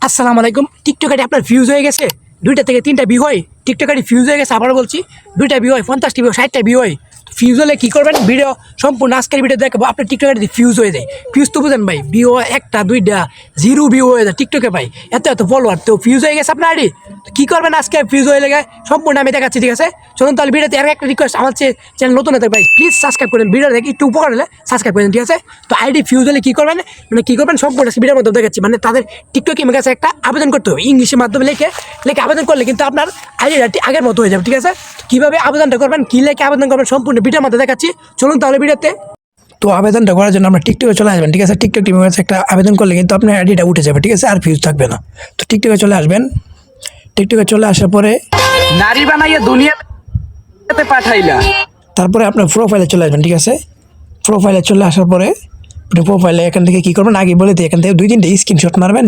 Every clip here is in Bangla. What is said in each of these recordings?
আসসালামু আলাইকুম। টিকটক আইডি আপনার ফিউজ হয়ে গেছে, 2টা থেকে 3টা ভিউ হয়। টিকটক আইডি ফিউজ হয়ে গেছে, আবার বলছি 2টা ভিউ হয়, 50টি ভিউ, 60টা ভিউ হয়। ফিউজ হলে কী করবেন? ভিডিও সম্পূর্ণ আজকের ভিডিও দেখাবো। আপনার টিকটক আইডি ফিউজ হয়ে যায়। ফিউজ তো বুঝেন ভাই, ভিউ 1টা 2টা 0 ভিউ হয়ে যায় টিকটকে ভাই, এত ফলোয়ার। তো ফিউজ হয়ে গেছে আপনার আইডি, তো কী করবেন আজকে? ফিউজ হয়ে লেগে সম্পূর্ণ আমি দেখাচ্ছি, ঠিক আছে? চলুন তাহলে ভিডিওতে আর একটা রিকোয়েস্ট, আমার চ্যানেল নতুন হতে ভাই প্লিজ সাবস্ক্রাইব করেন। ভিডিও দেখে একটু উপকার হলে সাবস্ক্রাইব করেন, ঠিক আছে? তো আইডি ফিউজ হলে কী করবেন, কী করবেন সম্পূর্ণ ভিডিওর মধ্যে দেখাচ্ছি। তাদের টিকটকে আমার কাছে একটা আবেদন করতে হবে, ইংলিশের মাধ্যমে লিখে আবেদন করলে কিন্তু আপনার আইডিটা আগের মতো হয়ে যাবে, ঠিক আছে? কীভাবে আবেদনটা করবেন, কী লিখে আবেদন করবেন সম্পূর্ণ ভিডিওর মধ্যে দেখাচ্ছি। চলুন তাহলে ভিডিওতে। তো আবেদনটা করার জন্য আমরা টিকটকে চলে আসবেন, ঠিক আছে? টিকটক টিমের কাছে একটা আবেদন করলে কিন্তু আপনার আইডিটা উঠে যাবে, ঠিক আছে? আর ফিউজ থাকবে না। তো টিকটকে চলে আসবেন। টিকটকে চলে আসার পরে নারী বানাইয়া দুনিয়াতে পাঠাইলা। তারপরে আপনার প্রোফাইলে চলে আসবেন, ঠিক আছে? প্রোফাইলে চলে আসার পরে প্রোফাইলে এখান থেকে কী করবেন, আগে বলে দিই, এখান থেকে 2-3টে স্ক্রিনশট মারবেন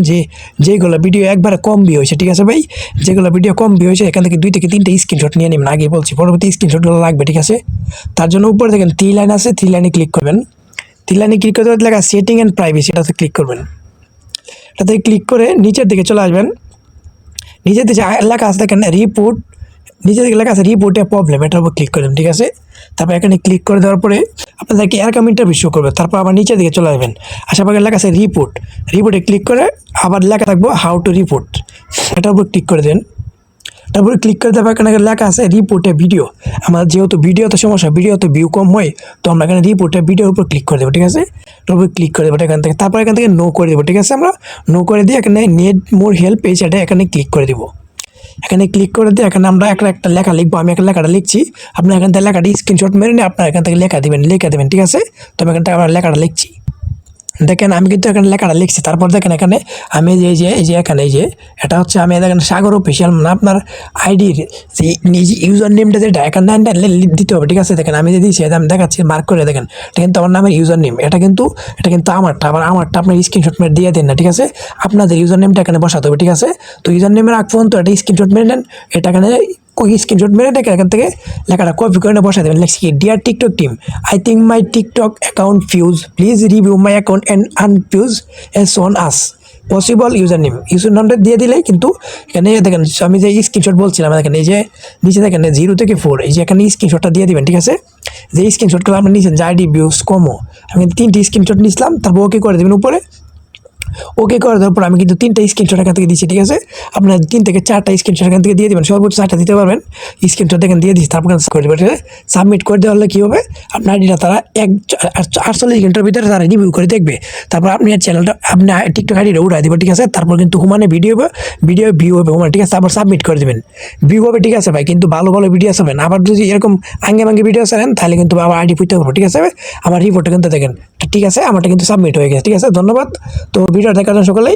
যেগুলো ভিডিও একবারে কম ভিউ হয়েছে, ঠিক আছে ভাই? যেগুলো ভিডিও কম ভিউ হয়েছে এখান থেকে 2 থেকে 3টে স্ক্রিনশট নিয়ে নেবেন। আগে বলছি পরবর্তী স্ক্রিনশটগুলো লাগবে, ঠিক আছে? তার জন্য উপরে দেখেন 3 লাইন আছে, 3 লাইনে ক্লিক করবেন। 3 লাইনে ক্লিক করতে লেখা সেটিং অ্যান্ড প্রাইভেসি, এটাতে ক্লিক করবেন। এটাতে ক্লিক করে নিচের দিকে চলে আসবেন। নিচের দিকে লেখা আছে দেখেন রিপোর্ট, নিচের দিকে লেখা আছে রিপোর্টে প্রবলেম, এটার উপর ক্লিক করবেন, ঠিক আছে? তারপর এখানে ক্লিক করে দেওয়ার পরে আপনাদেরকে এরকম ইন্টারভিউ শো করবে। তারপর আবার নিচের দিকে চলে আসবেন, আসার পরে লেখা আছে রিপোর্টে ক্লিক করে আবার লেখা থাকবো হাউ টু রিপোর্ট, এটার উপর ক্লিক করে দেন। তারপরে ক্লিক করে দেওয়ার এখানে লেখা আছে রিপোর্টে ভিডিও। আমার যেহেতু ভিডিওতে সমস্যা, ভিডিওতে ভিউ কম হয়, তো আমরা এখানে রিপোর্টে ভিডিওর উপর ক্লিক করে দেবো, ঠিক আছে? এটার উপর ক্লিক করে দেবো এখান থেকে। তারপর এখান থেকে নো করে দেবো, ঠিক আছে? আমরা নো করে দিয়ে এখানে নেট মোর হেল্প এই সাইডে এখানে ক্লিক করে দেবো। এখানে ক্লিক করে দিয়ে এখানে আমরা একটা লেখা লিখবো। আমি একটা লেখাটা লিখছি, আপনি এখান থেকে লেখাটি স্ক্রিনশট মেরে নিয়ে আপনার এখান থেকে লিখে দেবেন, ঠিক আছে? তো আমি এখান থেকে আমার লেখাটা লিখছি। দেখেন আমি কিন্তু এখানে লেখাটা লিখছি। তারপর দেখেন এখানে আমি এখানে এটা হচ্ছে আমি দেখেন সাগর অফিসিয়াল, আপনার আইডির যে নিজে ইউজার নেমটা যেটা এখানে দিতে হবে, ঠিক আছে? দেখেন আমি যে দিয়েছি আমি দেখাচ্ছি, মার্ক করে দেখেন, এটা কিন্তু আমার নামের ইউজার নেম। এটা কিন্তু আমারটা, আবার আমারটা আপনার স্ক্রিনশট মেরে দিয়ে দেন না, ঠিক আছে? আপনাদের ইউজার নেমটা এখানে বসাতে হবে, ঠিক আছে? তো ইউজার নেমের আগ পর্যন্ত এটা স্ক্রিনশট মেরে নেন। এটা এখানে স্ক্রিনশট মেরে দেখে এখান থেকে লেখাটা কপি করে বসাই দেবেন। লিখছি কি, dear TikTok team, I think my TikTok account fuse, please review my account and unfuse as soon as possible user নামটা দিয়ে দিলেই কিন্তু এখানে দেখেন আমি যে স্ক্রিনশট বলছিলাম, দেখেন এই যে নিচে দেখেন 0 থেকে 4, এই যে এখানে স্ক্রিনশটটা দিয়ে দিবেন, ঠিক আছে? যে স্ক্রিনশটগুলো আপনি নিয়েছেন যে আইডি ভিউজ কমও, আমি 3টে স্ক্রিনশট নিয়েছিলাম। তারপর ওকে করে দেবেন উপরে। ওকে করে দেওয়ার পর আমি কিন্তু 3টা স্ক্রিনশট এখান থেকে দিচ্ছি, ঠিক আছে? আপনার 3 থেকে 4টা স্ক্রিনশট এখান থেকে দিয়ে দেবেন, সর্বোচ্চ 4টা দিতে পারবেন। স্ক্রিনশট দেখেন দিয়ে দিচ্ছি। তারপর করে দেবেন, সাবমিট করে দেওয়া হলে কী হবে, আপনার আইডিটা তারা 48 ঘন্টার ভিতরে তারা রিভিউ করে দেখবে। তারপর আপনি চ্যানেলটা আপনি টিকটক আইডিটা উঠাই দেবেন, ঠিক আছে? তারপর কিন্তু হুমানে ভিডিও ভিউ হবে হুমানে, ঠিক আছে? তারপর সাবমিট করে দেবেন, ভিউ হবে, ঠিক আছে ভাই? কিন্তু ভালো ভিডিও আসবেন। আবার যদি এরকম আঙ্গে ভিডিও আসেন তাহলে কিন্তু আবার আইডি পুঁতে পারবো, ঠিক আছে? আমার রিপোর্টটা কিন্তু দেখেন, ঠিক আছে? আমারটা কিন্তু সাবমিট হয়ে গেছে, ঠিক আছে? ধন্যবাদ। তো ভিডিও দেখার জন্য সকলে